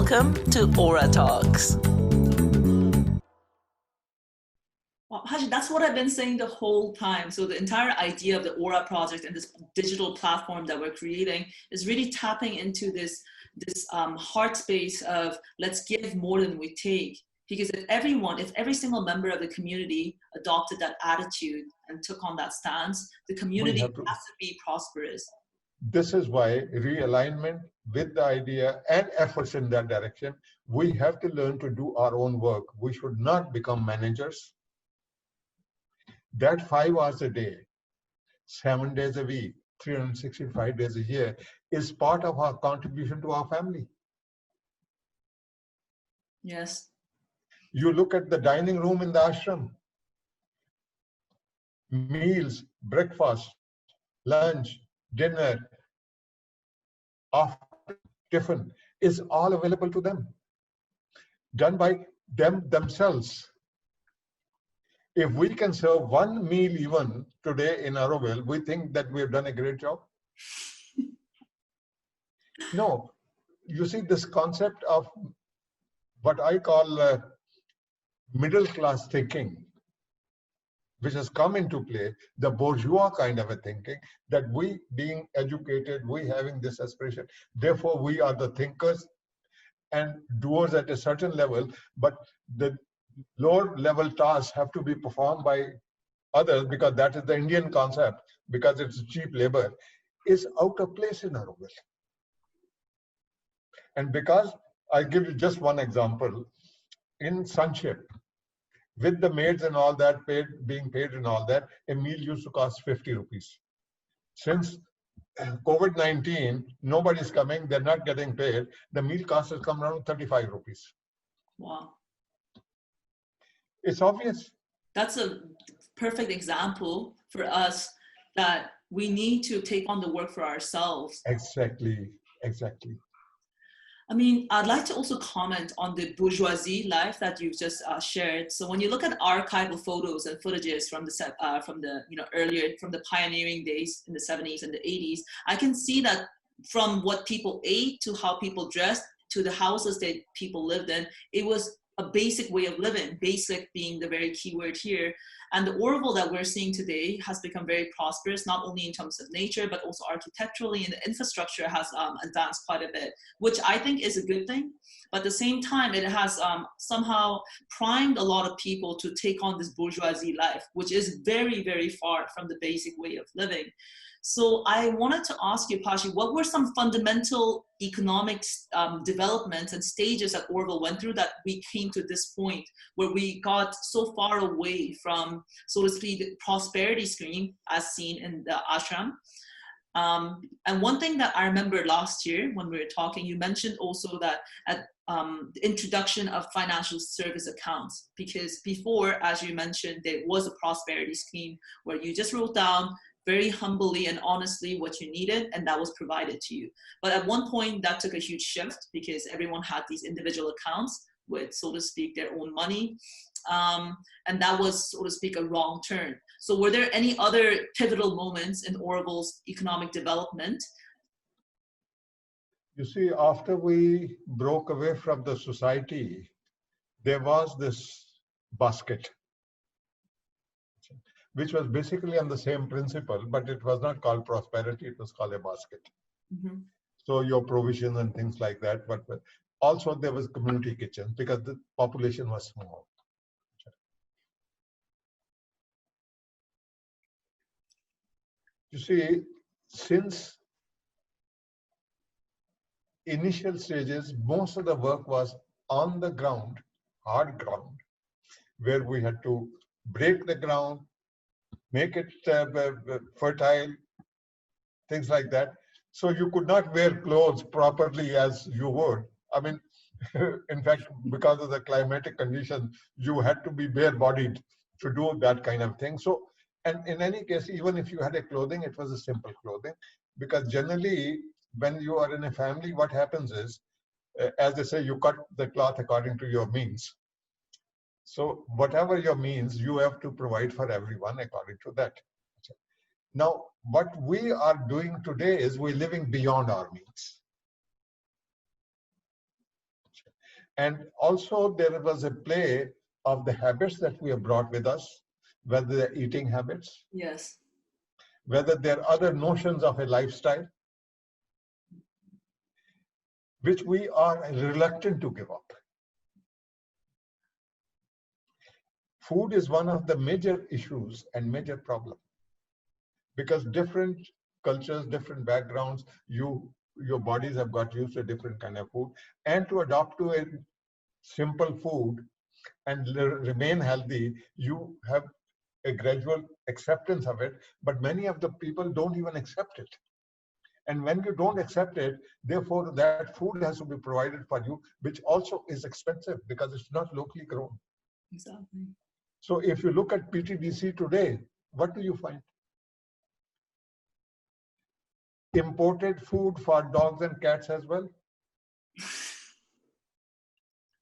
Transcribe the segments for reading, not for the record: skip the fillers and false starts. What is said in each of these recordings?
Welcome to Aura Talks. Well, Pashi, that's what I've been saying the whole time. So the entire idea of the Aura project and this digital platform that we're creating is really tapping into this heart space of let's give more than we take. Because if every single member of the community adopted that attitude and took on that stance, the community has to be prosperous. This is why realignment with the idea and efforts in that direction, we have to learn to do our own work. We should not become managers. That 5 hours a day, 7 days a week, 365 days a year is part of our contribution to our family. Yes. You look at the dining room in the ashram. Meals, breakfast, lunch, dinner, after tiffin is all available to them, done by them themselves. If we can serve one meal even today in Auroville, we think that we have done a great job. No, you see this concept of what I call middle class thinking, which has come into play, the bourgeois kind of a thinking, that we being educated, we having this aspiration, therefore we are the thinkers and doers at a certain level, but the lower level tasks have to be performed by others because that is the Indian concept, because it's cheap labor, is out of place in Auroville. And because, I'll give you just one example, in Sunship, with the maids and all that being paid and all that, a meal used to cost 50 rupees. Since COVID-19, nobody's coming, they're not getting paid, the meal cost has come around 35 rupees. Wow. It's obvious. That's a perfect example for us that we need to take on the work for ourselves. Exactly. I mean, I'd like to also comment on the bourgeoisie life that you've just shared. So when you look at archival photos and footages from the pioneering days in the 70s and the 80s, I can see that from what people ate to how people dressed to the houses that people lived in, it was a basic way of living, basic being the very key word here. And the Auroville that we're seeing today has become very prosperous, not only in terms of nature, but also architecturally, and the infrastructure has advanced quite a bit, which I think is a good thing. But at the same time, it has somehow primed a lot of people to take on this bourgeoisie life, which is very, very far from the basic way of living. So I wanted to ask you, Pashi, what were some fundamental economic developments and stages that Auroville went through that we came to this point where we got so far away from, so to speak, the prosperity stream as seen in the ashram? And one thing that I remember last year when we were talking, you mentioned also that at the introduction of financial service accounts, because before, as you mentioned, there was a prosperity scheme where you just wrote down very humbly and honestly what you needed, and that was provided to you. But at one point that took a huge shift because everyone had these individual accounts with, so to speak, their own money. And that was, so to speak, a wrong turn. So were there any other pivotal moments in Auroville's economic development? You see, after we broke away from the society, there was this basket, which was basically on the same principle, but it was not called prosperity, it was called a basket. Mm-hmm. So your provisions and things like that, but also there was community kitchen because the population was small. You see, since initial stages, most of the work was on the ground, hard ground, where we had to break the ground, make it fertile, things like that. So you could not wear clothes properly as you would. I mean, in fact, because of the climatic conditions, you had to be bare-bodied to do that kind of thing. So, and in any case, even if you had a clothing, it was a simple clothing, because generally, when you are in a family, what happens is, as they say, you cut the cloth according to your means. So whatever your means, you have to provide for everyone according to that. Now, what we are doing today is we're living beyond our means. And also there was a play of the habits that we have brought with us, whether they're eating habits, Yes. whether there are other notions of a lifestyle, which we are reluctant to give up. Food is one of the major issues and major problem, because different cultures, different backgrounds, your bodies have got used to a different kind of food, and to adopt to a simple food and remain healthy, you have a gradual acceptance of it, but many of the people don't even accept it. And when you don't accept it, therefore that food has to be provided for you, which also is expensive because it's not locally grown. Exactly. So if you look at PTDC today, what do you find? Imported food for dogs and cats as well?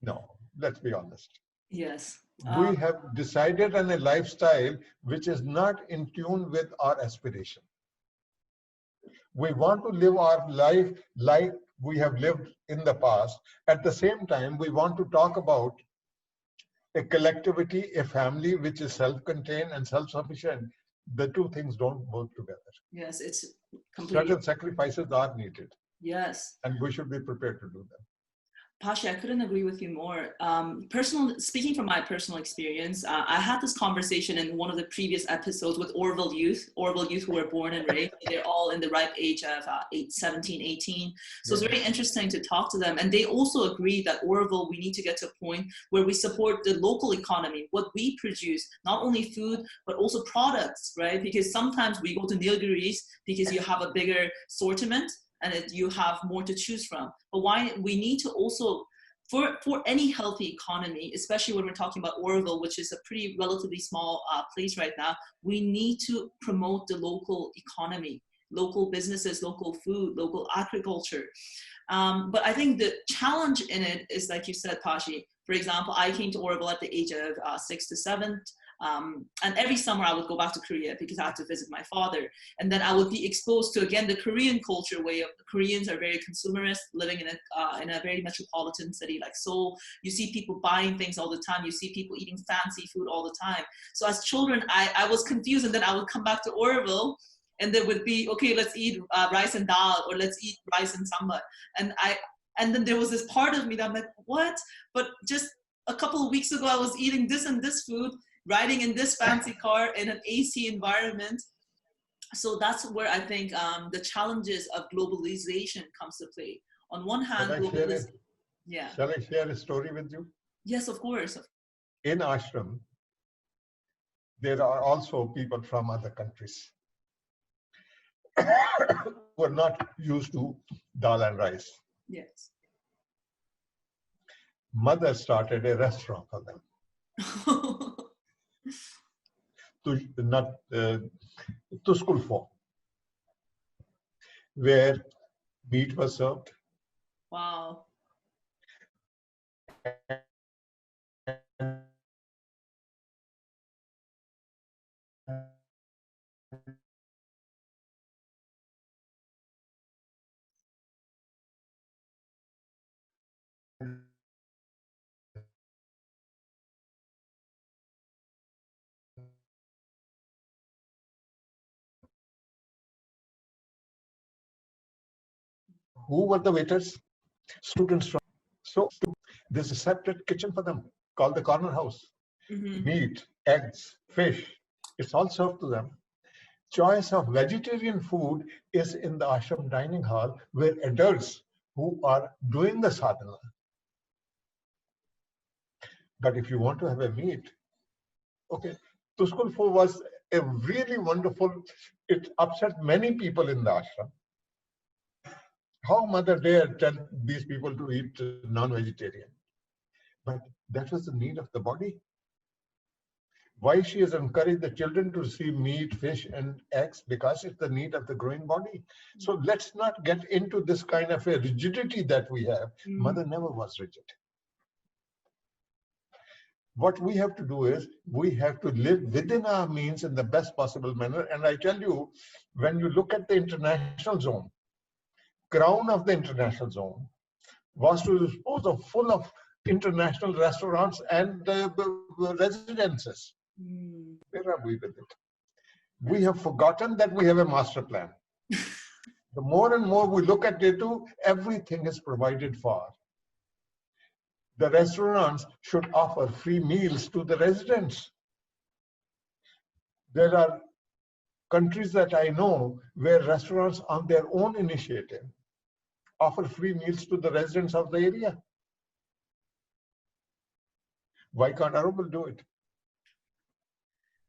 No, let's be honest. Yes. We have decided on a lifestyle which is not in tune with our aspiration. We want to live our life like we have lived in the past. At the same time, we want to talk about a collectivity, a family which is self-contained and self-sufficient. The two things don't work together. Yes, it's completely. Certain sacrifices are needed. Yes. And we should be prepared to do them. Pashi, I couldn't agree with you more. Speaking from my personal experience, I had this conversation in one of the previous episodes with Auroville youth who were born and raised. They're all in the ripe age of 17, 18. So it's very interesting to talk to them. And they also agree that Auroville, we need to get to a point where we support the local economy, what we produce, not only food, but also products, right? Because sometimes we go to Nilgiris because you have a bigger assortment, and you have more to choose from. But why we need to also, for any healthy economy, especially when we're talking about Auroville, which is a pretty relatively small place right now, we need to promote the local economy, local businesses, local food, local agriculture. But I think the challenge in it is, like you said, Pashi, for example, I came to Auroville at the age of 6 to 7. And every summer I would go back to Korea because I had to visit my father. And then I would be exposed to, again, the Korean culture way of Koreans are very consumerist, living in a very metropolitan city like Seoul. You see people buying things all the time. You see people eating fancy food all the time. So as children, I was confused, and then I would come back to Auroville, and there would be, okay, let's eat rice and dal, or let's eat rice and sambar. And then there was this part of me that I'm like, what? But just a couple of weeks ago, I was eating this and this food, riding in this fancy car in an AC environment. So that's where I think the challenges of globalization comes to play. On one hand, yeah. Shall I share a story with you? Yes, of course. In ashram, there are also people from other countries who are not used to dal and rice. Yes. Mother started a restaurant for them. Tuskul form, where meat was served. Wow. Who were the waiters? Students from. So there's a separate kitchen for them called the corner house. Mm-hmm. Meat, eggs, fish, it's all served to them. Choice of vegetarian food is in the ashram dining hall, where adults who are doing the sadhana. But if you want to have a meat, okay. Tuskul Pho was a really wonderful, it upset many people in the ashram. How mother dare tell these people to eat non-vegetarian? But that was the need of the body. Why she has encouraged the children to receive meat, fish, and eggs? Because it's the need of the growing body. So let's not get into this kind of a rigidity that we have. Mother never was rigid. What we have to do is, we have to live within our means in the best possible manner. And I tell you, when you look at the international zone, crown of the international zone was to dispose of full of international restaurants and residences. Where are we with it? We have forgotten that we have a master plan. The more and more we look at it, everything is provided for. The restaurants should offer free meals to the residents. There are countries that I know where restaurants on their own initiative offer free meals to the residents of the area. Why can't Auroville do it?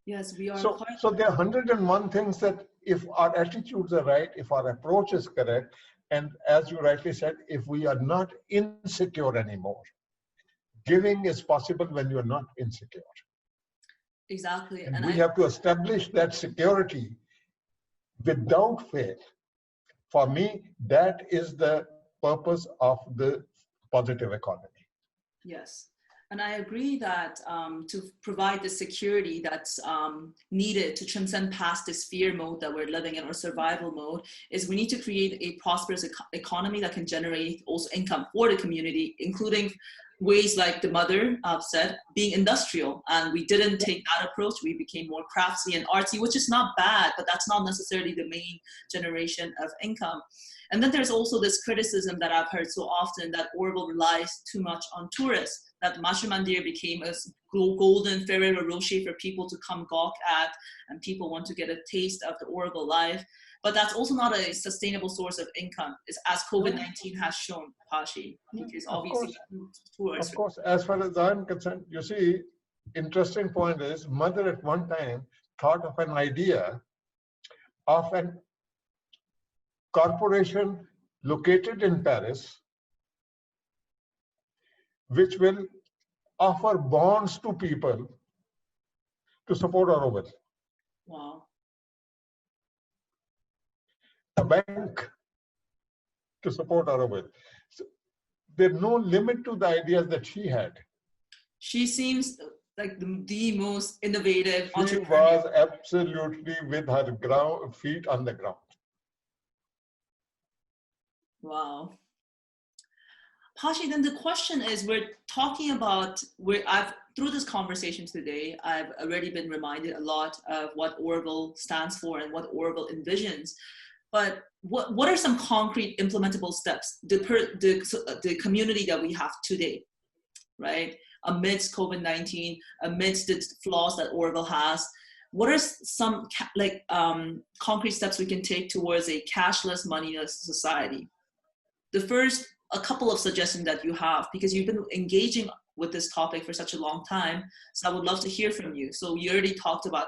Yes, we are. So there are 101 things that if our attitudes are right, if our approach is correct, and as you rightly said, if we are not insecure anymore, giving is possible when you're not insecure. Exactly. And we have to establish that security without fail. For me, that is the purpose of the positive economy. Yes. And I agree that to provide the security that's needed to transcend past this fear mode that we're living in, or survival mode, is we need to create a prosperous economy that can generate also income for the community, including ways like the mother said, being industrial. And we didn't take that approach. We became more craftsy and artsy, which is not bad, but that's not necessarily the main generation of income. And then there's also this criticism that I've heard so often that Auroville relies too much on tourists, that Mashu Mandir became a golden Ferrero Rocher for people to come gawk at, and people want to get a taste of the Auroville life. But that's also not a sustainable source of income, as COVID-19 has shown, Pashi, because obviously tourists. Of course, as far as I'm concerned, you see, interesting point is, mother at one time thought of an idea of an corporation located in Paris, which will offer bonds to people to support Auroville. Wow. A bank to support Auroville. So there's no limit to the ideas that she had. She seems like the most innovative She entrepreneur. was absolutely with her feet on the ground. Wow. Pashi, then the question is, we're talking about, through this conversation today, I've already been reminded a lot of what Auroville stands for and what Auroville envisions. But what are some concrete implementable steps, the community that we have today, right? Amidst COVID-19, amidst the flaws that Auroville has, what are some concrete steps we can take towards a cashless, moneyless society? The first, a couple of suggestions that you have, because you've been engaging with this topic for such a long time, so I would love to hear from you. So you already talked about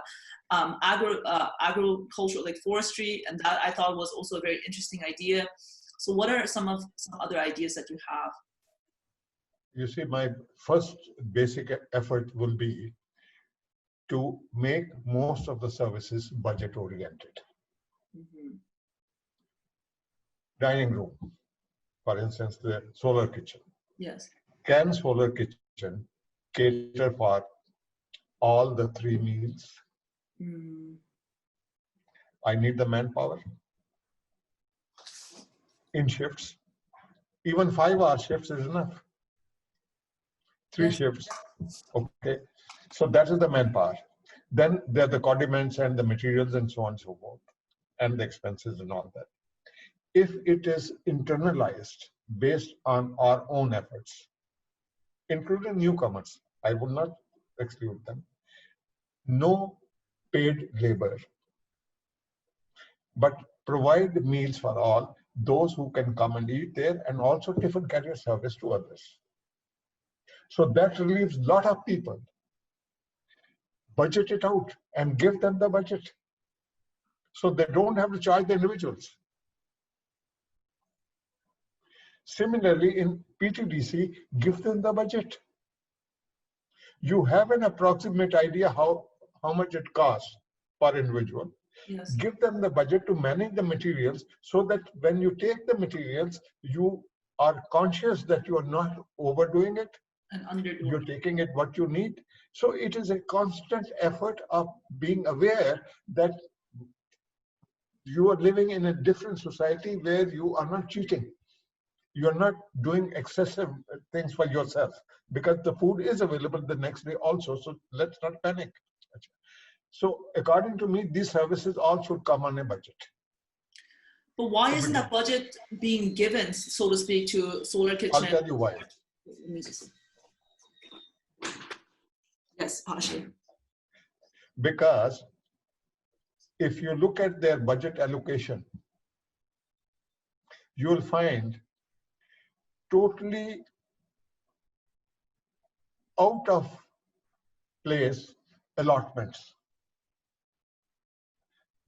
agricultural, like forestry, and that I thought was also a very interesting idea. So what are some other ideas that you have? You see, my first basic effort will be to make most of the services budget oriented. Mm-hmm. Dining room, for instance, the solar kitchen. Yes. Can solar kitchen cater for all the 3 meals? I need the manpower in shifts. Even 5-hour shifts is enough. 3 shifts. Okay. So that is the manpower. Then there are the condiments and the materials and so on and so forth, and the expenses and all that. If it is internalized based on our own efforts, including newcomers, I will not exclude them. No paid labor, but provide meals for all those who can come and eat there, and also tiffin carrier service to others. So that relieves a lot of people. Budget it out and give them the budget, so they don't have to charge the individuals. Similarly, in PTDC, give them the budget. You have an approximate idea how much it costs per individual. Yes. Give them the budget to manage the materials, so that when you take the materials, you are conscious that you are not overdoing it. And underdoing. You're taking it what you need. So it is a constant effort of being aware that you are living in a different society where you are not cheating. you're not doing excessive things for yourself, because the food is available the next day also. So let's not panic. So according to me, these services all should come on a budget. But why isn't that budget being given, so to speak, to Solar Kitchen? I'll tell you why. Let me just... Yes, Pashi. Because if you look at their budget allocation, you will find totally out of place allotments.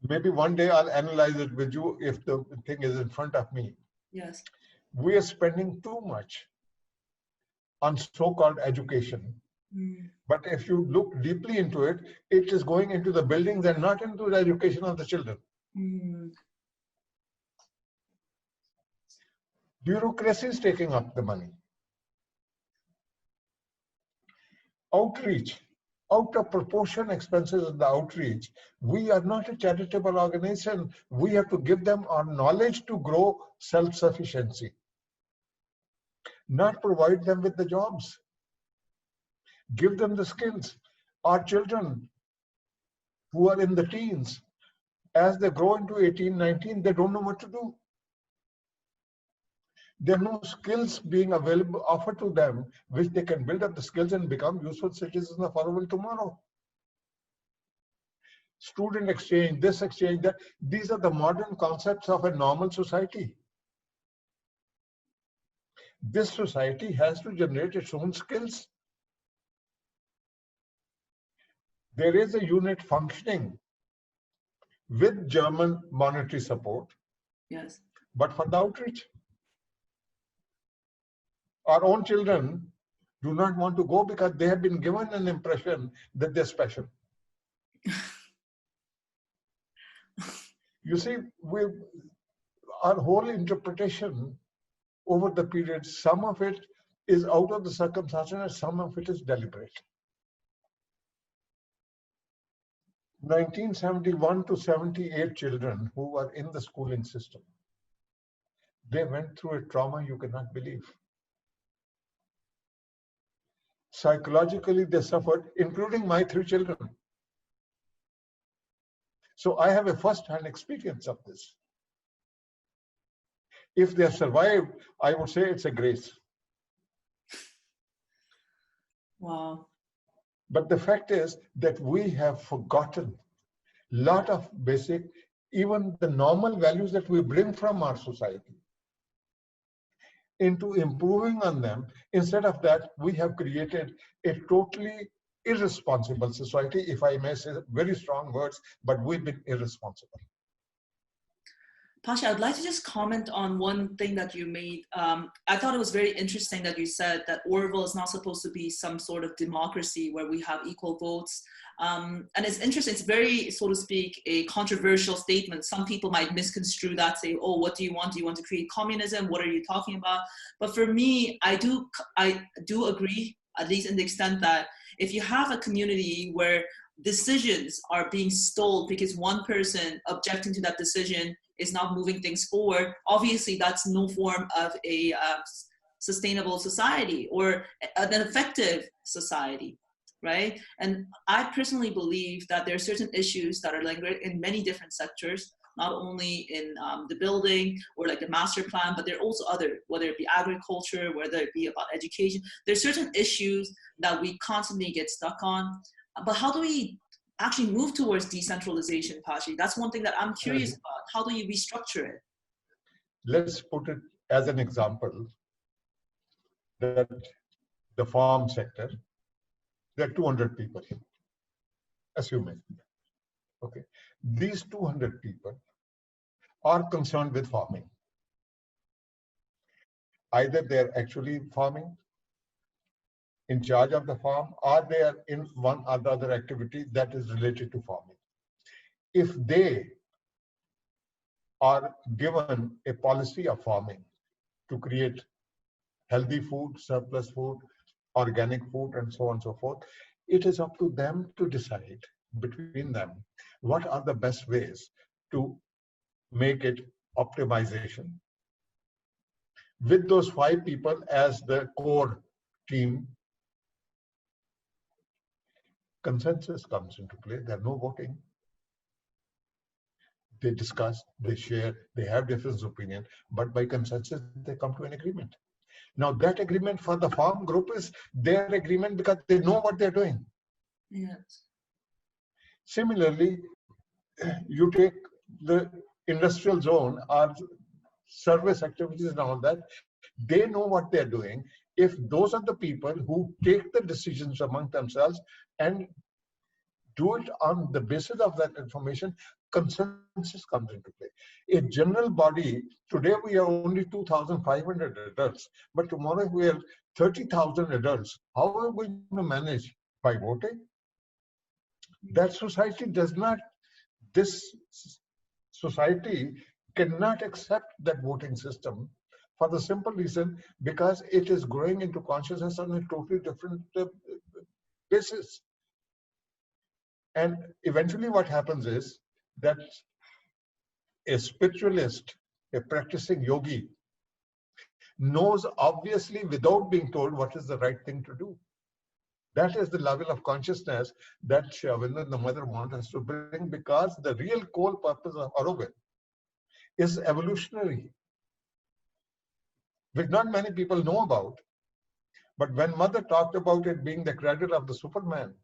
Maybe one day I'll analyze it with you if the thing is in front of me. Yes. We are spending too much on so-called education. But if you look deeply into it, it is going into the buildings and not into the education of the children. Bureaucracy is taking up the money. Outreach, out of proportion expenses in the outreach. We are not a charitable organization. We have to give them our knowledge to grow self-sufficiency, not provide them with the jobs. Give them the skills. Our children who are in the teens, as they grow into 18, 19, they don't know what to do. There are no skills being available, offered to them, which they can build up the skills and become useful citizens of Auroville tomorrow. Student exchange, this exchange, that. These are the modern concepts of a normal society. This society has to generate its own skills. There is a unit functioning with German monetary support. Yes. But for the outreach, our own children do not want to go because they have been given an impression that they're special. You see, our whole interpretation over the period, some of it is out of the circumstances and some of it is deliberate. 1971 to 78 children who were in the schooling system, they went through a trauma you cannot believe. Psychologically, they suffered, including my 3 children. So I have a first-hand experience of this. If they have survived, I would say it's a grace. Wow. But the fact is that we have forgotten a lot of basic, even the normal values that we bring from our society into improving on them. Instead of that, we have created a totally irresponsible society, if I may say very strong words, but we've been irresponsible. Pashi, I'd like to just comment on one thing that you made. I thought it was very interesting that you said that Auroville is not supposed to be some sort of democracy where we have equal votes. And it's interesting, it's very, so to speak, a controversial statement. Some people might misconstrue that, say, oh, what do you want? Do you want to create communism? What are you talking about? But for me, I do agree, at least in the extent that if you have a community where decisions are being stalled because one person objecting to that decision is not moving things forward, obviously that's no form of a sustainable society or an effective society, right? And I personally believe that there are certain issues that are lingering in many different sectors, not only in the building or like the master plan, but there are also other, whether it be agriculture, whether it be about education. There's certain issues that we constantly get stuck on. But how do we actually move towards decentralization, Pashi? That's one thing that I'm curious about. How do you restructure it? Let's put it as an example that the farm sector, there are 200 people, assuming. Okay, these 200 people are concerned with farming. Either they're actually farming, in charge of the farm, or they are in one or the other activity that is related to farming. If they are given a policy of farming to create healthy food, surplus food, organic food, and so on and so forth, it is up to them to decide between them what are the best ways to make it optimization, with those 5 people as the core team, consensus comes into play. There's no voting. They discuss, they share, they have different opinion, but by consensus, they come to an agreement. Now that agreement for the farm group is their agreement because they know what they're doing. Yes. Similarly, you take the industrial zone or service activities and all that, they know what they're doing. If those are the people who take the decisions among themselves and do it on the basis of that information, consensus comes into play. A general body, today we are only 2,500 adults, but tomorrow we are 30,000 adults. How are we going to manage? By voting? That society does not, this society cannot accept that voting system for the simple reason because it is growing into consciousness on a totally different basis. And eventually what happens is that a spiritualist, a practicing yogi, knows obviously without being told what is the right thing to do. That is the level of consciousness that Shavinda, the mother, wants us to bring, because the real core purpose of Auroville is evolutionary, which not many people know about. But when mother talked about it being the cradle of the Superman,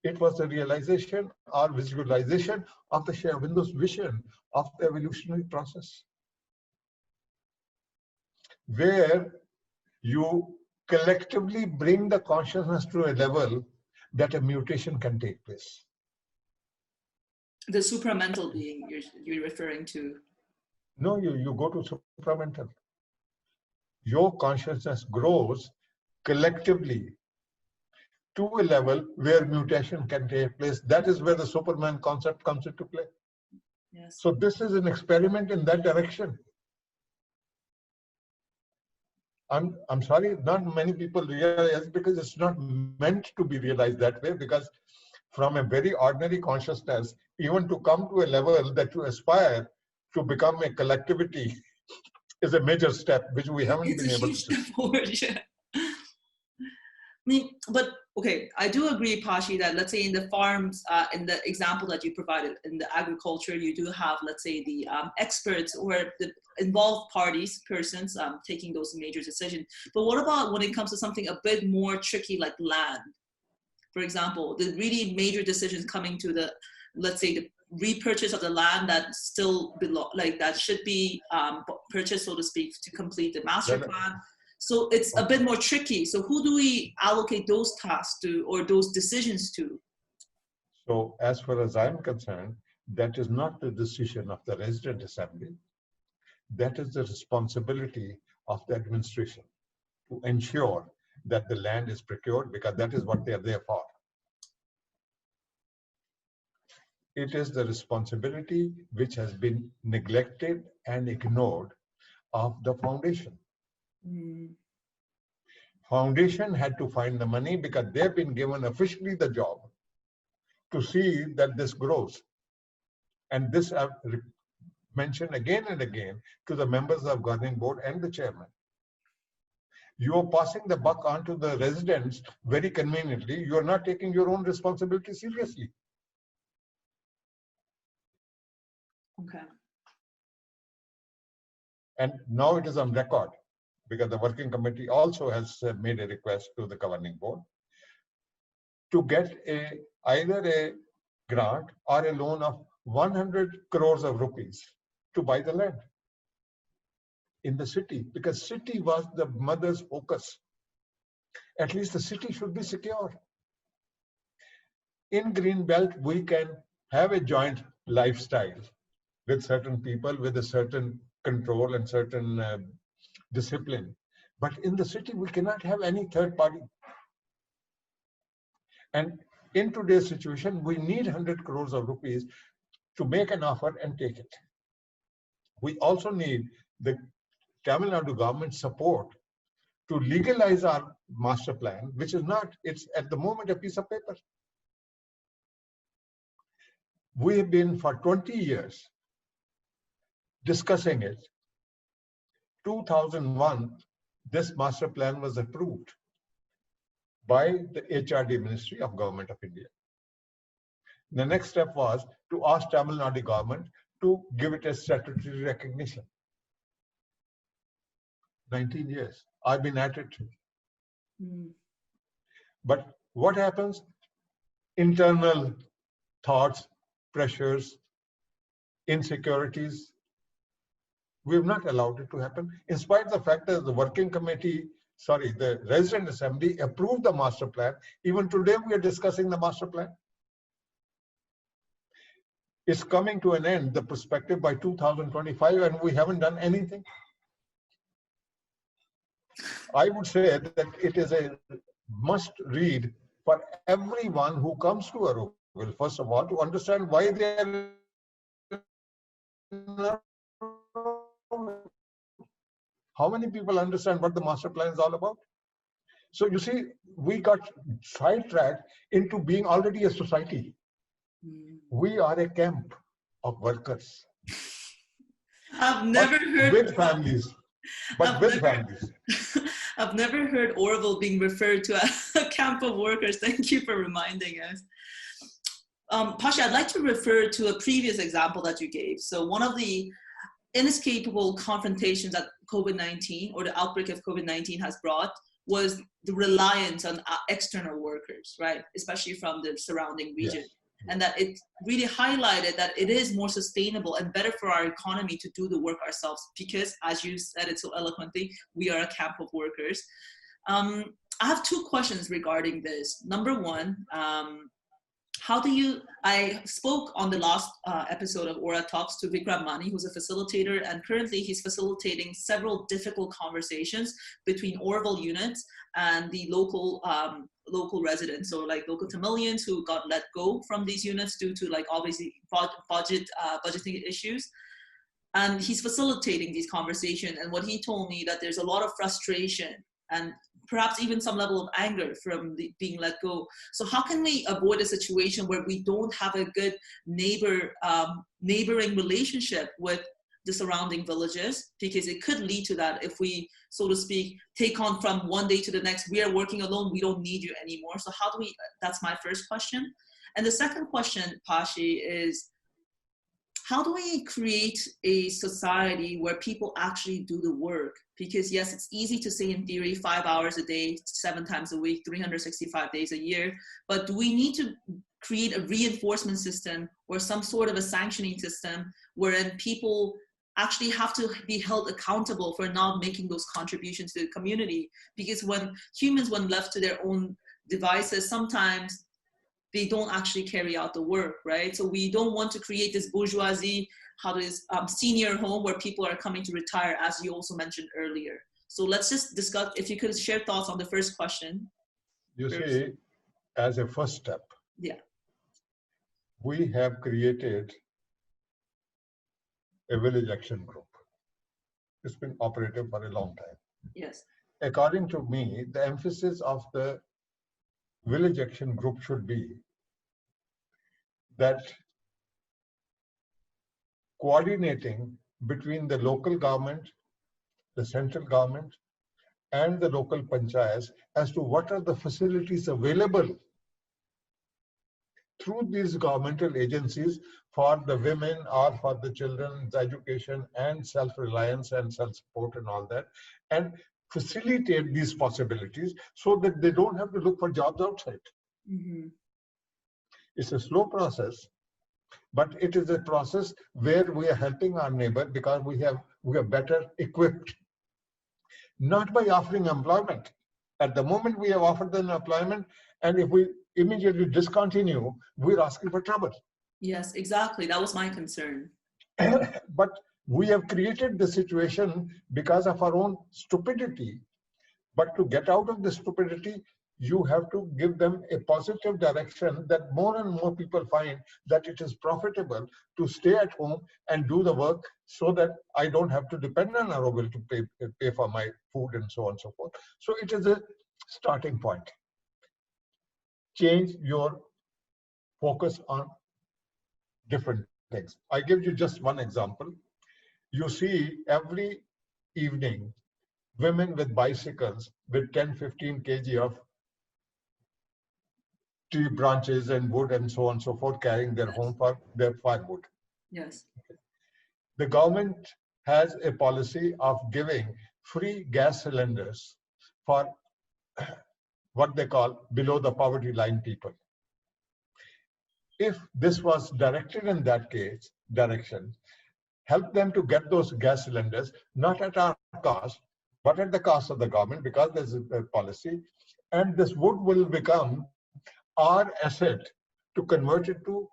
it was a realization or visualization of the Shavinda's vision of the evolutionary process, where you collectively bring the consciousness to a level that a mutation can take place. The supramental being you're referring to. No, you go to supramental. Your consciousness grows collectively to a level where mutation can take place. That is where the Superman concept comes into play. Yes. So this is an experiment in that direction. I'm sorry, not many people realize, because it's not meant to be realized that way, because from a very ordinary consciousness, even to come to a level that you aspire to become a collectivity is a major step, which we haven't been able to see. It's a huge step forward, yeah. I mean, but okay, I do agree, Pashi, that let's say in the farms, in the example that you provided, in the agriculture, you do have, let's say, the experts or the involved parties, persons taking those major decisions. But what about when it comes to something a bit more tricky like land? For example, the really major decisions coming to the, let's say, the repurchase of the land that still belong, like that should be purchased, so to speak, to complete the master plan. So it's a bit more tricky. So who do we allocate those tasks to or those decisions to? So as far as I'm concerned, that is not the decision of the resident assembly. That is the responsibility of the administration to ensure that the land is procured, because that is what they are there for. It is the responsibility which has been neglected and ignored of the foundation. Foundation had to find the money because they've been given officially the job to see that this grows. And this I've mentioned again and again to the members of governing board and the chairman. You are passing the buck on to the residents very conveniently. You are not taking your own responsibility seriously. Okay. And now it is on record, because the working committee also has made a request to the governing board to get either a grant or a loan of 100 crores of rupees to buy the land in the city, because city was the mother's focus. At least the city should be secure. In Greenbelt, we can have a joint lifestyle with certain people, with a certain control and certain discipline. But in the city, we cannot have any third party. And in today's situation, we need 100 crores of rupees to make an offer and take it. We also need the Tamil Nadu government support to legalize our master plan, which is not, it's at the moment a piece of paper. We have been for 20 years discussing it, 2001, this master plan was approved by the HRD Ministry of Government of India. The next step was to ask Tamil Nadu government to give it a statutory recognition. 19 years. I've been at it. But what happens? Internal thoughts, pressures, insecurities. We have not allowed it to happen, in spite of the fact that the working committee, the resident assembly approved the master plan. Even today, we are discussing the master plan. It's coming to an end, the perspective, by 2025, and we haven't done anything. I would say that it is a must read for everyone who comes to Auroville, first of all, to understand why they are. How many people understand what the master plan is all about? So you see, we got sidetracked into being already a society. We are a camp of workers. I've never heard with families. I've never heard Auroville being referred to as a camp of workers. Thank you for reminding us. Pashi, I'd like to refer to a previous example that you gave. So one of the inescapable confrontations that COVID-19 or the outbreak of COVID-19 has brought was the reliance on external workers, right? Especially from the surrounding region. Yes. And that it really highlighted that it is more sustainable and better for our economy to do the work ourselves because, as you said it so eloquently, we are a camp of workers. I have two questions regarding this. Number one, I spoke on the last episode of Aura Talks to Vikram Mani, who's a facilitator, and currently he's facilitating several difficult conversations between Auroville units and the local residents, so like local Tamilians who got let go from these units due to like obviously budgeting issues. And he's facilitating these conversations. And what he told me that there's a lot of frustration and perhaps even some level of anger from being let go. So how can we avoid a situation where we don't have a good neighboring relationship with the surrounding villages? Because it could lead to that if we, so to speak, take on from one day to the next, we are working alone, we don't need you anymore. So how do we, that's my first question. And the second question, Pashi, is how do we create a society where people actually do the work? Because yes, it's easy to say in theory, 5 hours a day, 7 times a week, 365 days a year, but do we need to create a reinforcement system or some sort of a sanctioning system wherein people actually have to be held accountable for not making those contributions to the community? Because when humans, when left to their own devices, sometimes they don't actually carry out the work, right? So we don't want to create this bourgeoisie, senior home where people are coming to retire, as you also mentioned earlier. So let's just discuss, if you could share thoughts on the first question. You see, as a first step, we have created a village action group. It's been operative for a long time. Yes. According to me, the emphasis of the village action group should be that coordinating between the local government, the central government, and the local panchayats as to what are the facilities available through these governmental agencies for the women or for the children's education and self-reliance and self-support and all that, and facilitate these possibilities so that they don't have to look for jobs outside. Mm-hmm. It's a slow process, but it is a process where we are helping our neighbor because we are better equipped, not by offering employment. At the moment we have offered them employment, and if we immediately discontinue, we're asking for trouble. Yes, exactly. That was my concern. But we have created the situation because of our own stupidity. But to get out of the stupidity, you have to give them a positive direction that more and more people find that it is profitable to stay at home and do the work so that I don't have to depend on Auroville to pay for my food and so on and so forth. So it is a starting point. Change your focus on different things. I give you just one example. You see, every evening, women with bicycles with 10, 15 kg of tree branches and wood and so on and so forth, carrying their home for their firewood. Yes. The government has a policy of giving free gas cylinders for what they call below the poverty line people. If this was directed in that case, direction, help them to get those gas cylinders, not at our cost, but at the cost of the government, because there's a policy, and this wood will become our asset to convert it to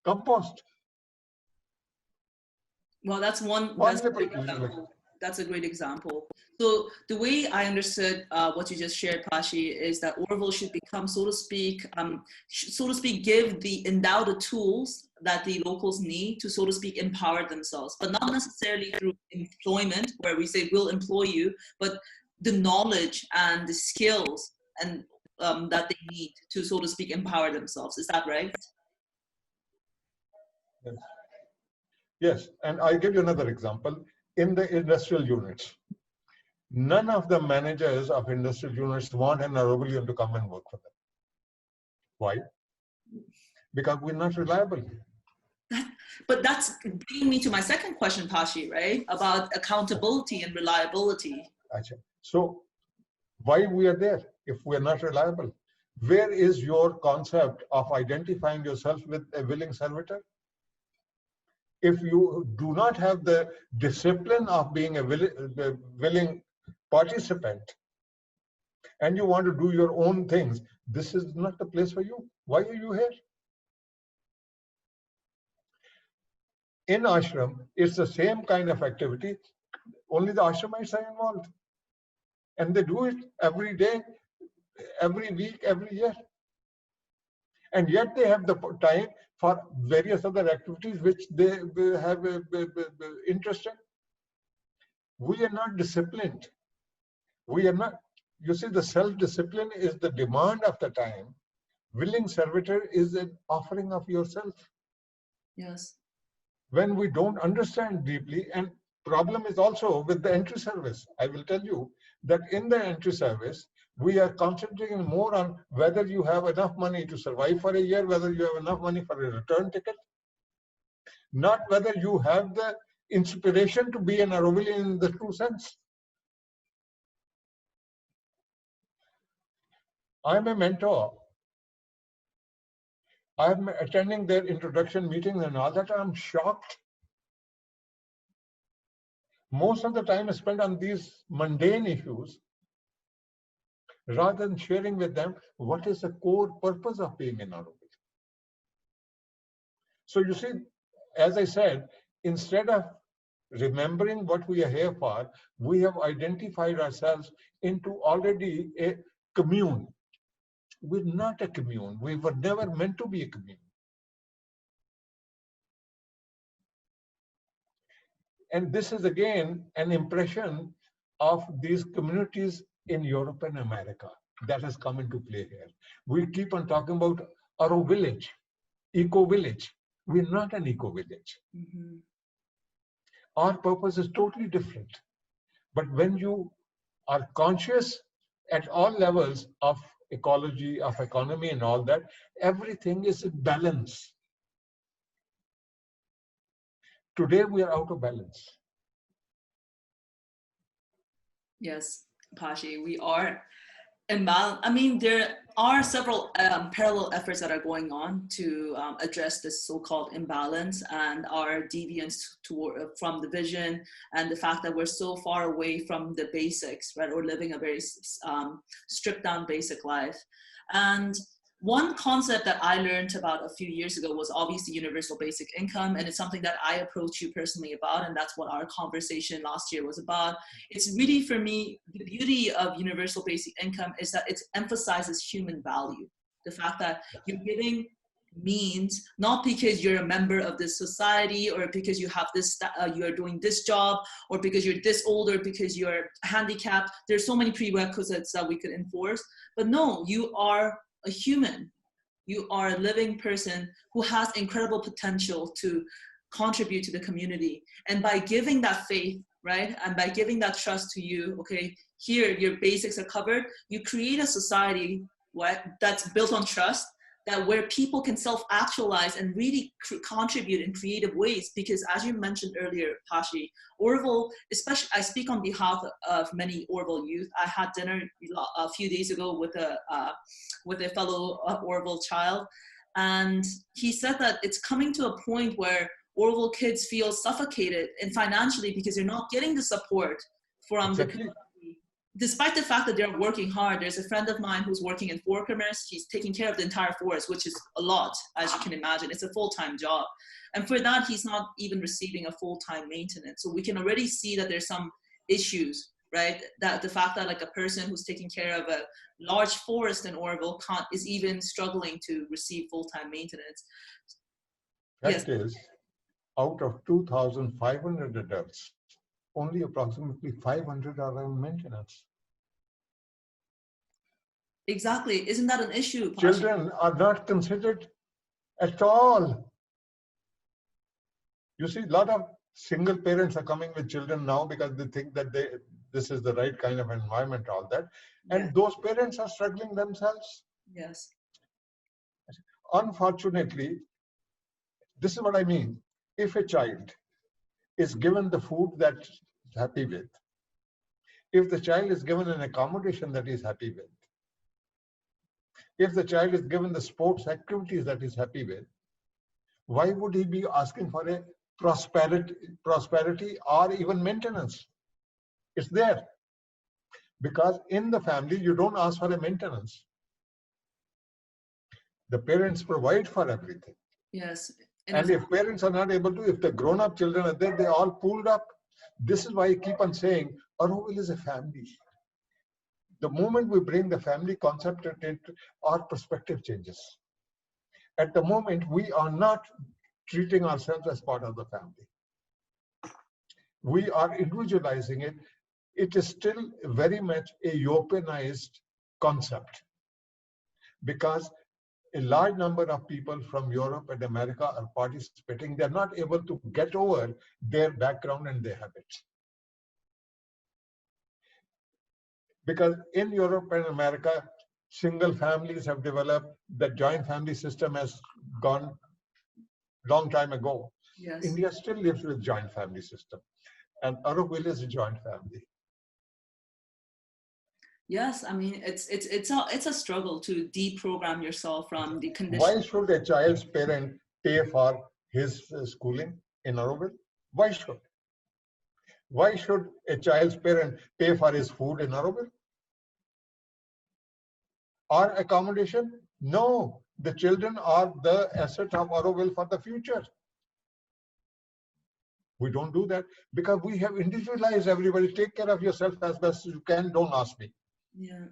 compost. Well, that's one. That's a great example. That's a great example. So the way I understood what you just shared, Pashi, is that Auroville should become, so to speak, give endow the tools that the locals need to, so to speak, empower themselves, but not necessarily through employment, where we say we'll employ you, but the knowledge and the skills and that they need to, so to speak, empower themselves. Is that right? Yes. Yes, and I'll give you another example. In the industrial units, none of the managers of industrial units want an Aurovilian to come and work for them. Why? Because we're not reliable. But that's bringing me to my second question, Pashi, right? About accountability and reliability. So why we are there if we're not reliable? Where is your concept of identifying yourself with a willing servitor? If you do not have the discipline of being a willing participant, and you want to do your own things, this is not the place for you. Why are you here? In ashram, it's the same kind of activity, only the ashramites are involved. And they do it every day, every week, every year. And yet they have the time for various other activities which they have interest in. We are not disciplined. We are not, you see, the self-discipline is the demand of the time. Willing servitor is an offering of yourself. Yes. When we don't understand deeply, and problem is also with the entry service. I will tell you that in the entry service, we are concentrating more on whether you have enough money to survive for a year, whether you have enough money for a return ticket, not whether you have the inspiration to be an Aurovilian in the true sense. I'm a mentor. I'm attending their introduction meetings and all that. I'm shocked. Most of the time is spent on these mundane issues rather than sharing with them what is the core purpose of being an Auroville. So you see, as I said, instead of remembering what we are here for, we have identified ourselves into already a commune. We're not a commune. We were never meant to be a commune. And this is again an impression of these communities in Europe and America that has come into play here. We keep on talking about our village, eco village. We're not an eco village. Mm-hmm. Our purpose is totally different. But when you are conscious at all levels of ecology, of economy and all that, everything is in balance. Today we are out of balance. Yes, Pashi, we are imbalance. I mean, there are several parallel efforts that are going on to address this so-called imbalance and our deviance from the vision and the fact that we're so far away from the basics, right? Or living a very stripped down basic life. And one concept that I learned about a few years ago was obviously universal basic income. And it's something that I approach you personally about. And that's what our conversation last year was about. It's really, for me, the beauty of universal basic income is that it emphasizes human value. The fact that you're giving means not because you're a member of this society or because you have this, you're doing this job or because you're this old or because you're handicapped. There's so many prerequisites that we could enforce. But no, you are a human. You are a living person who has incredible potential to contribute to the community. And by giving that faith, right? And by giving that trust to you, okay, here your basics are covered, you create a society that's built on trust, that where people can self-actualize and really contribute in creative ways. Because as you mentioned earlier, Pashi, Auroville, especially, I speak on behalf of many Auroville youth. I had dinner a few days ago with a fellow Auroville child, and he said that it's coming to a point where Auroville kids feel suffocated and financially because they're not getting the support from the community. Despite the fact that they're working hard. There's a friend of mine who's working in forest commerce. He's taking care of the entire forest, which is a lot, as you can imagine. It's a full-time job. And for that, he's not even receiving a full-time maintenance. So we can already see that there's some issues, right? That the fact that like a person who's taking care of a large forest in Auroville is even struggling to receive full-time maintenance. That is, out of 2,500 adults, only approximately 500 are on maintenance. Exactly. Isn't that an issue, Pashi? Children are not considered at all. You see, a lot of single parents are coming with children now because they think that this is the right kind of environment, all that. And those parents are struggling themselves. Yes. Unfortunately, this is what I mean. If a child is given the food that he's happy with, if the child is given an accommodation that he's happy with, if the child is given the sports activities that he's happy with, why would he be asking for a prosperity or even maintenance? It's there. Because in the family, you don't ask for a maintenance. The parents provide for everything. Yes. And if parents are not able to, if the grown-up children are there, they all pulled up. This is why I keep on saying, Auroville is a family. The moment we bring the family concept into our perspective changes. At the moment, we are not treating ourselves as part of the family. We are individualizing it. It is still very much a Europeanized concept because a large number of people from Europe and America are participating. They're not able to get over their background and their habits. Because in Europe and America, single families have developed, the joint family system has gone long time ago. Yes. India still lives with joint family system. And Auroville is a joint family. Yes, I mean it's a struggle to deprogram yourself from the condition. Why should a child's parent pay for his schooling in Auroville? Why should? Why should a child's parent pay for his food in Auroville? Or accommodation? No, the children are the asset of Auroville for the future. We don't do that because we have individualized everybody. Take care of yourself as best as you can. Don't ask me. Yeah.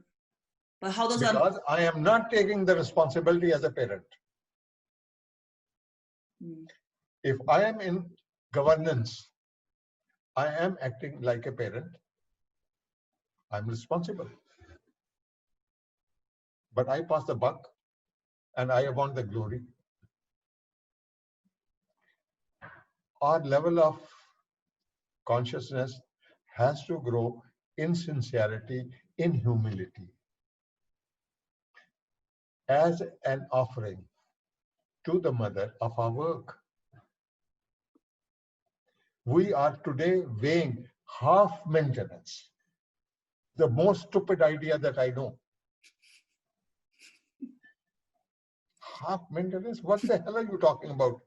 But how does because I am not taking the responsibility as a parent. If I am in governance, I am acting like a parent. I'm responsible. But I pass the buck and I want the glory. Our level of consciousness has to grow in sincerity, in humility, as an offering to the mother of our work. We are today weighing half maintenance, the most stupid idea that I know. Half maintenance? What the hell are you talking about?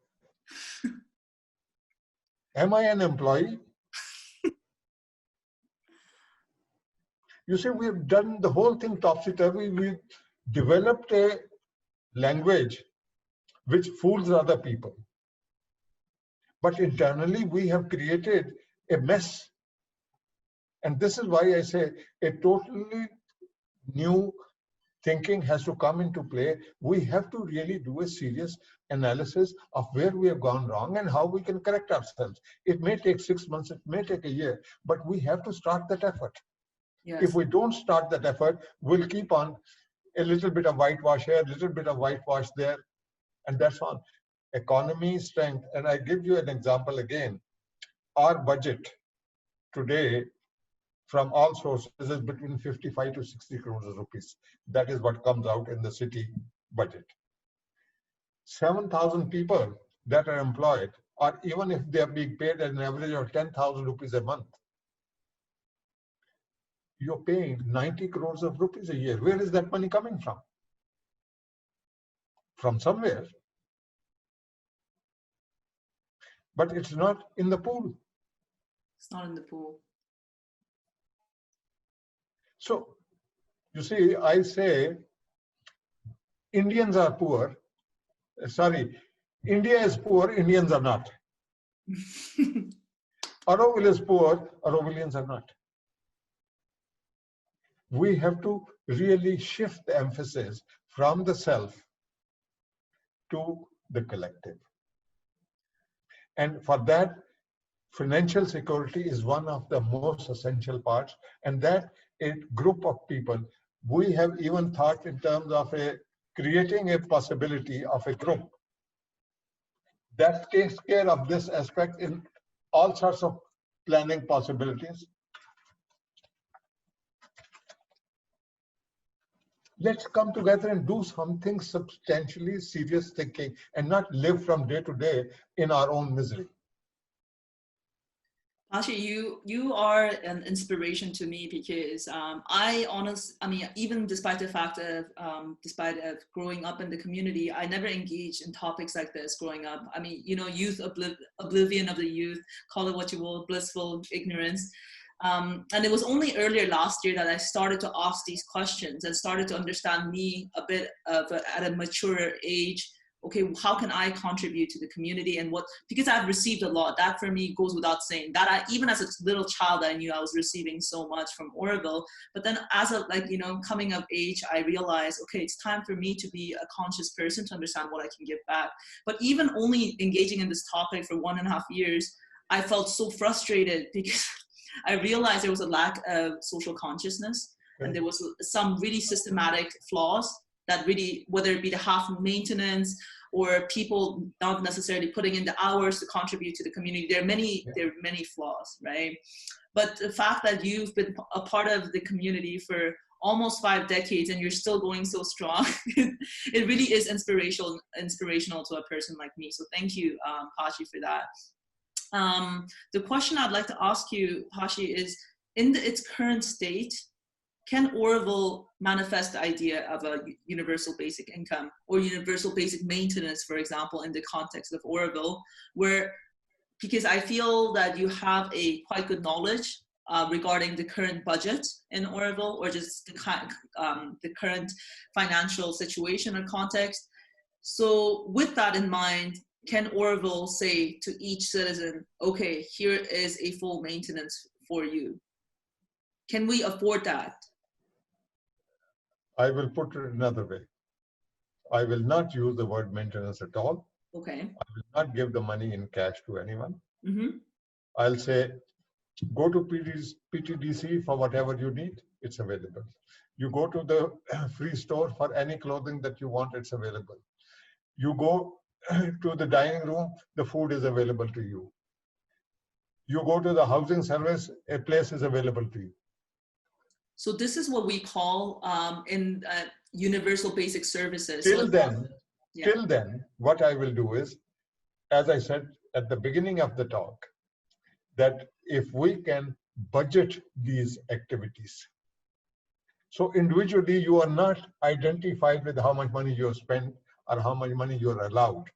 Am I an employee? You see, we've done the whole thing topsy-turvy. We've developed a language which fools other people. But internally, we have created a mess. And this is why I say a totally new thinking has to come into play. We have to really do a serious analysis of where we have gone wrong and how we can correct ourselves. It may take 6 months, it may take a year, but we have to start that effort. Yes. If we don't start that effort, we'll keep on a little bit of whitewash here, a little bit of whitewash there, and that's all. Economy strength, and I give you an example again. Our budget today from all sources is between 55 to 60 crores of rupees. That is what comes out in the city budget. 7,000 people that are employed, or even if they are being paid at an average of 10,000 rupees a month, you're paying 90 crores of rupees a year. Where is that money coming from? From somewhere. But it's not in the pool. It's not in the pool. So, you see, I say Indians are poor. Sorry, India is poor, Indians are not. Auroville is poor, Aurovilians are not. We have to really shift the emphasis from the self to the collective. And for that, financial security is one of the most essential parts. And that a group of people, we have even thought in terms of creating a possibility of a group that takes care of this aspect in all sorts of planning possibilities. Let's come together and do something substantially serious thinking and not live from day to day in our own misery. Pashi, you are an inspiration to me because even despite the fact of despite of growing up in the community, I never engaged in topics like this growing up. I mean, youth oblivion of the youth, call it what you will, blissful ignorance. And it was only earlier last year that I started to ask these questions and started to understand me a bit at a maturer age. Okay, how can I contribute to the community and because I've received a lot. That for me goes without saying. That even as a little child, I knew I was receiving so much from Auroville. But then as a coming of age, I realized, okay, it's time for me to be a conscious person to understand what I can give back. But even only engaging in this topic for 1.5 years, I felt so frustrated because I realized there was a lack of social consciousness, and there was some really systematic flaws that really, whether it be the half maintenance or people not necessarily putting in the hours to contribute to the community, there are many flaws, right? But the fact that you've been a part of the community for almost 5 decades and you're still going so strong, it really is inspirational to a person like me. So thank you, Pashi, for that. The question I'd like to ask you, Pashi, is in its current state, can Auroville manifest the idea of a universal basic income or universal basic maintenance, for example, in the context of Auroville, because I feel that you have a quite good knowledge regarding the current budget in Auroville or just the current financial situation or context. So with that in mind, can Auroville say to each citizen, okay, here is a full maintenance for you? Can we afford that? I will put it another way. I will not use the word maintenance at all. Okay. I will not give the money in cash to anyone. Mm-hmm. I'll say, go to PTDC for whatever you need, it's available. You go to the free store for any clothing that you want, it's available. You go to the dining room, the food is available to you. You go to the housing service, a place is available to you. So this is what we call universal basic services. Till then, what I will do is, as I said at the beginning of the talk, that if we can budget these activities, so individually you are not identified with how much money you spend or how much money you are allowed,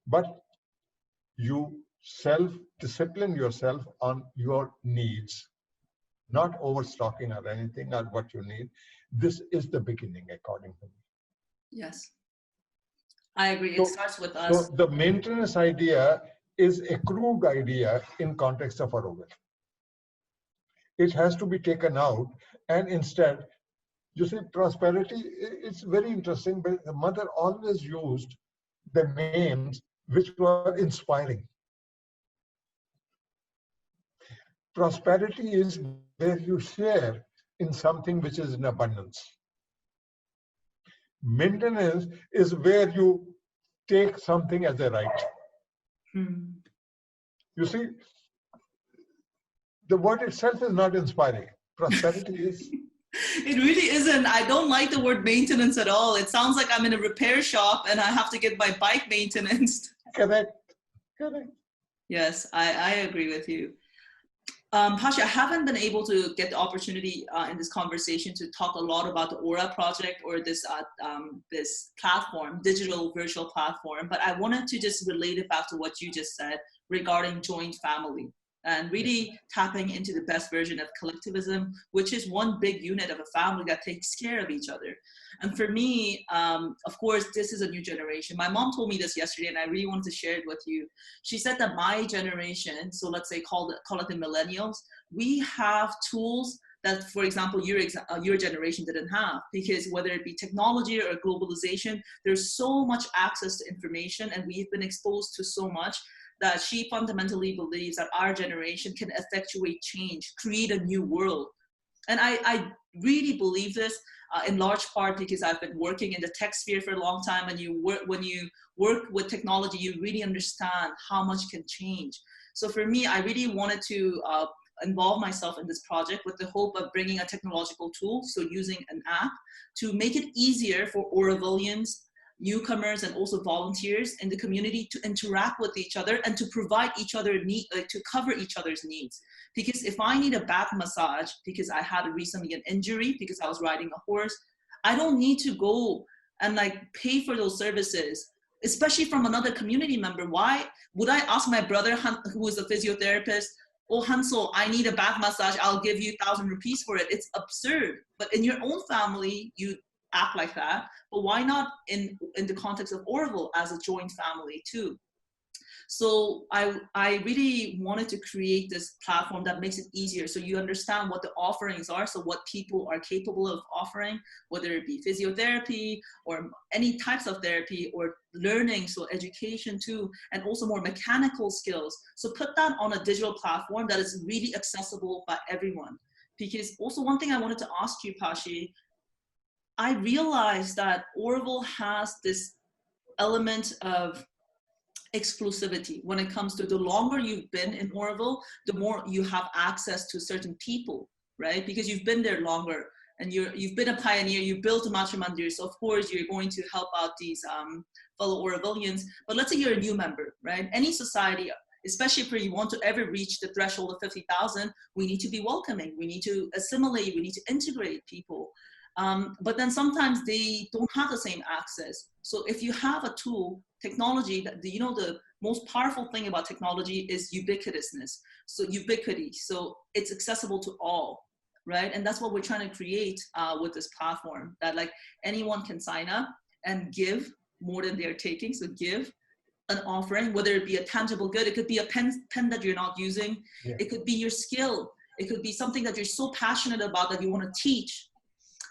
but you self-discipline yourself on your needs, not overstocking or anything or what you need. This is the beginning, according to me. Yes, I agree. It starts with us. So the maintenance idea is a crude idea in context of Auroville. It has to be taken out, and instead, you see, prosperity, it's very interesting, but the mother always used the names which were inspiring. Prosperity is where you share in something which is in abundance. Maintenance is where you take something as a right. Hmm. You see, The word itself is not inspiring. Prosperity is. It really isn't. I don't like the word maintenance at all. It sounds like I'm in a repair shop and I have to get my bike maintenance. Correct. Correct. Yes, I agree with you. Pashi, I haven't been able to get the opportunity in this conversation to talk a lot about the Aura project or this this platform, digital virtual platform, but I wanted to just relate it back to what you just said regarding joint family and really tapping into the best version of collectivism, which is one big unit of a family that takes care of each other. And for me, of course, this is a new generation. My mom told me this yesterday, and I really wanted to share it with you. She said that my generation, so let's say call it the millennials, we have tools that, for example, your generation didn't have, because whether it be technology or globalization, there's so much access to information, and we've been exposed to so much that she fundamentally believes that our generation can effectuate change, create a new world. And I really believe this in large part because I've been working in the tech sphere for a long time, and when you work with technology, you really understand how much can change. So for me, I really wanted to involve myself in this project with the hope of bringing a technological tool, so using an app to make it easier for Aurovilians, newcomers, and also volunteers in the community to interact with each other and to provide each other to cover each other's needs. Because if I need a back massage because I had recently an injury because I was riding a horse, I don't need to go and like pay for those services, especially from another community member. Why would I ask my brother who is a physiotherapist, oh Hansel, I need a back massage, I'll give you 1,000 rupees for it? It's absurd. But in your own family, you act like that, but why not in the context of Auroville as a joint family too? So I really wanted to create this platform that makes it easier, so you understand what the offerings are, so what people are capable of offering, whether it be physiotherapy or any types of therapy or learning, so education too, and also more mechanical skills. So put that on a digital platform that is really accessible by everyone. Because also one thing I wanted to ask you, Pashi, I realized that Auroville has this element of exclusivity when it comes to the longer you've been in Auroville, the more you have access to certain people, right? Because you've been there longer and you've been a pioneer, you built a Matra Mandir, so of course you're going to help out these fellow Aurovilians. But let's say you're a new member, right? Any society, especially if you want to ever reach the threshold of 50,000, we need to be welcoming, we need to assimilate, we need to integrate people. But then sometimes they don't have the same access. So if you have a tool, technology, the most powerful thing about technology is ubiquitousness. So ubiquity, so it's accessible to all, right? And that's what we're trying to create with this platform, that like anyone can sign up and give more than they're taking. So give an offering, whether it be a tangible good, it could be a pen that you're not using. Yeah. It could be your skill. It could be something that you're so passionate about that you want to teach.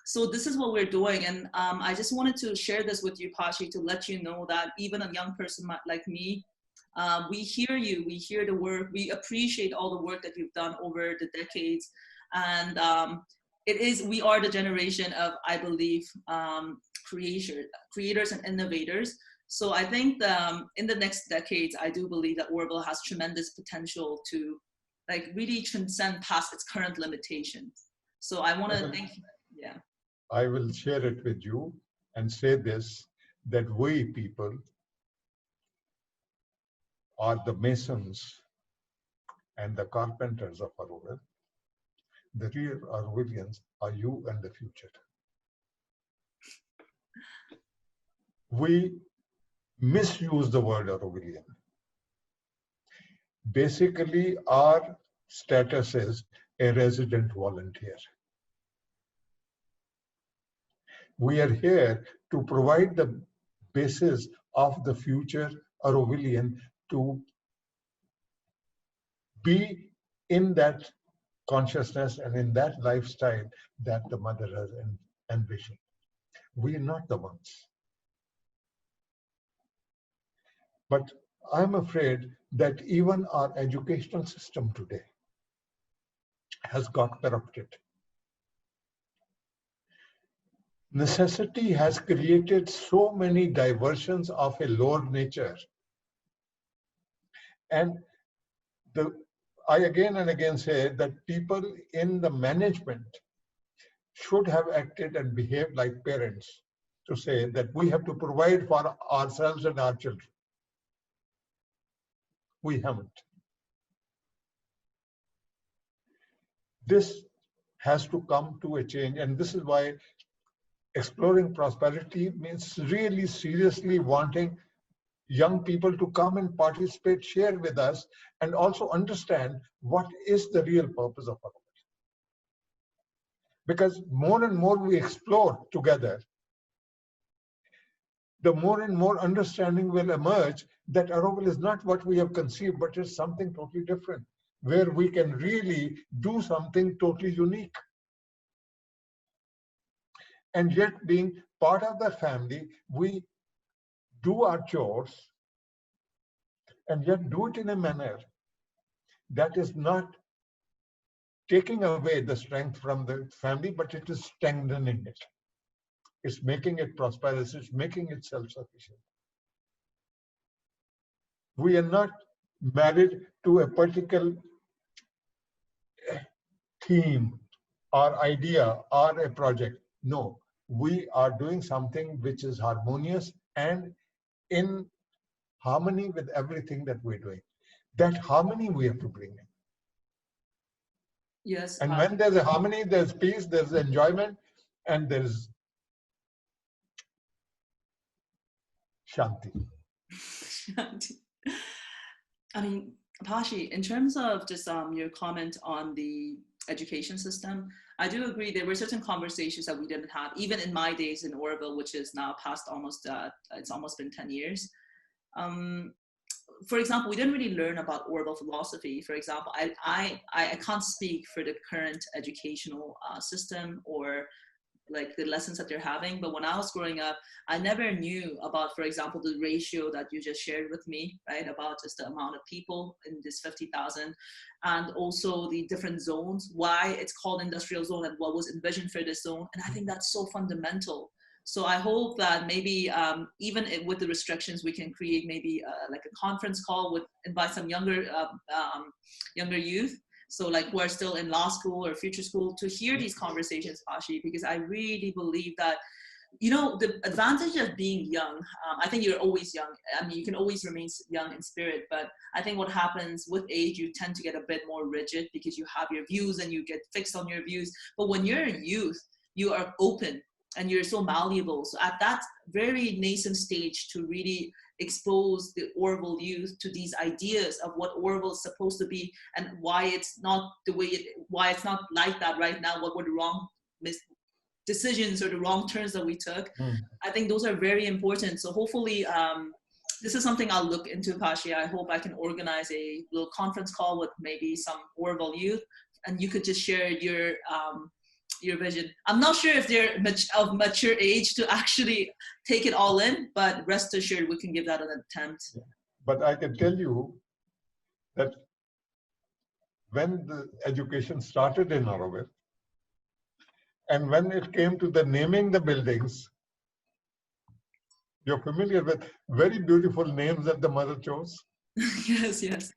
So this is what we're doing, and I just wanted to share this with you, Pashi, to let you know that even a young person like me, we hear you, we hear the work, we appreciate all the work that you've done over the decades, and we are the generation of, I believe, creators and innovators. So I think in the next decades, I do believe that Auroville has tremendous potential to like really transcend past its current limitations. So I want to thank you. Yeah. I will share it with you and say this, that we people are the masons and the carpenters of Auroville. The real Aurovilians are you and the future. We misuse the word Aurovilian. Basically, our status is a resident volunteer. We are here to provide the basis of the future Aurovilian to be in that consciousness and in that lifestyle that the mother has envisioned. We are not the ones. But I'm afraid that even our educational system today has got corrupted. Necessity has created so many diversions of a lower nature. And the I again and again say that people in the management should have acted and behaved like parents to say that we have to provide for ourselves and our children. We haven't. This has to come to a change, and this is why exploring prosperity means really seriously wanting young people to come and participate, share with us, and also understand what is the real purpose of Auroville. Because more and more we explore together, the more and more understanding will emerge that Auroville is not what we have conceived, but it's something totally different, where we can really do something totally unique. And yet, being part of the family, we do our chores and yet do it in a manner that is not taking away the strength from the family, but it is strengthening it. It's making it prosperous, it's making it self-sufficient. We are not married to a particular theme or idea or a project. No, we are doing something which is harmonious and in harmony with everything that we're doing. That harmony we have to bring in. Yes. And when there's a harmony, there's peace, there's enjoyment, and there's Shanti. I mean, Pashi, in terms of just your comment on the education system, I do agree there were certain conversations that we didn't have, even in my days in Auroville, which is now past almost, it's almost been 10 years. For example, we didn't really learn about Auroville philosophy. For example, I can't speak for the current educational system or like the lessons that they're having. But when I was growing up, I never knew about, for example, the ratio that you just shared with me, right? About just the amount of people in this 50,000 and also the different zones, why it's called industrial zone and what was envisioned for this zone. And I think that's so fundamental. So I hope that maybe even with the restrictions, we can create maybe like a conference call with invite some younger youth. So like who are still in law school or future school to hear these conversations, Pashi, because I really believe that, you know, the advantage of being young, I think you're always young. I mean, you can always remain young in spirit, but I think what happens with age, you tend to get a bit more rigid because you have your views and you get fixed on your views. But when you're a youth, you are open and you're so malleable. So at that very nascent stage to really expose the Auroville youth to these ideas of what Auroville is supposed to be and why it's not the way why it's not like that right now, what were the wrong decisions or the wrong turns that we took. I think those are very important. So hopefully this is something I'll look into, Pashi. I hope I can organize a little conference call with maybe some Auroville youth and you could just share your vision. I'm not sure if they're of mature age to actually take it all in, but rest assured we can give that an attempt. But I can tell you that when the education started in Auroville, and when it came to the naming the buildings, you're familiar with very beautiful names that the mother chose. Yes, yes.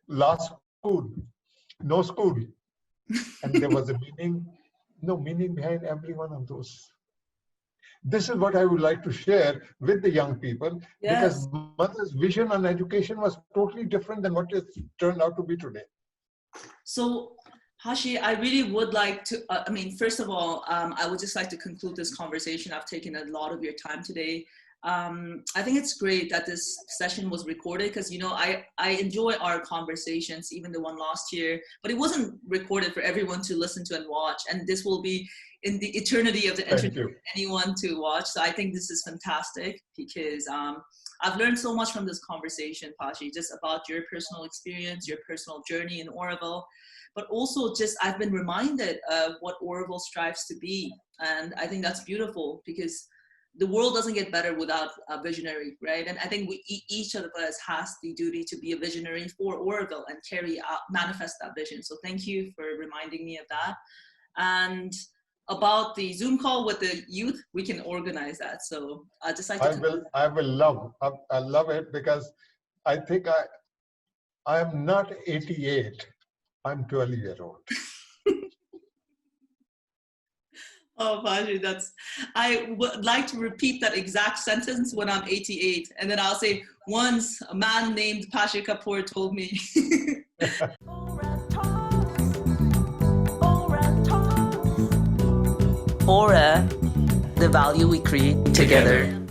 Last school, no school. And there was a meaning behind every one of those. This is what I would like to share with the young people, because mother's vision on education was totally different than what it turned out to be today. So, Pashi, I really would like to, I mean, first of all, I would just like to conclude this conversation. I've taken a lot of your time today. I think it's great that this session was recorded because, you know, I enjoy our conversations, even the one last year, but it wasn't recorded for everyone to listen to and watch. And this will be in the eternity of the internet for anyone to watch. So I think this is fantastic because I've learned so much from this conversation, Pashi, just about your personal experience, your personal journey in Auroville, but also just I've been reminded of what Auroville strives to be. And I think that's beautiful because the world doesn't get better without a visionary, right? And I think each of us has the duty to be a visionary for Auroville and carry out, manifest that vision. So thank you for reminding me of that. And about the Zoom call with the youth, we can organize that. So I just like to I will love it because I think I am not 88. I'm 12-year-old. Oh, Pashi, I would like to repeat that exact sentence when I'm 88. And then I'll say, once a man named Pashi Kapur told me. Aura, the value we create together.